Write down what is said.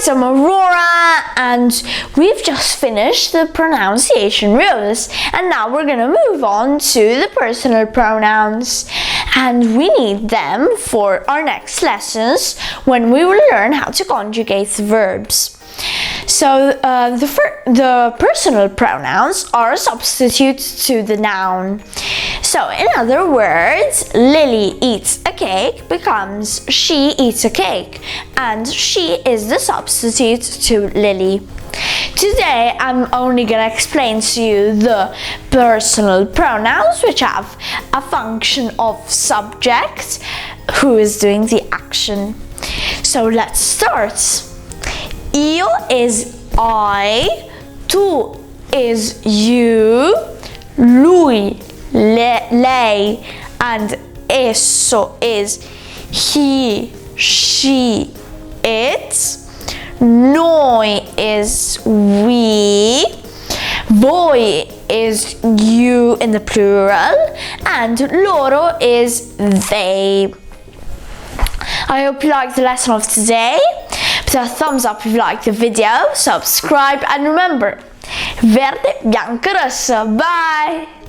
guys, I'm Aurora and we've just finished the pronunciation rules and now we're gonna move on to the personal pronouns, and we need them for our next lessons when we will learn how to conjugate verbs. So the personal pronouns are a substitute to the noun. So in other words, Lily eats a cake becomes she eats a cake, and she is the substitute to Lily. Today I'm only gonna explain to you the personal pronouns, which have a function of subject who is doing the action. So let's start. Io is I, tu is you, lui, lei, and esso is he, she, it. Noi is we, voi is you in the plural, and loro is they. I hope you liked the lesson of today. Put a thumbs up if you liked the video, subscribe, and remember, verde, bianco, rosso. Bye!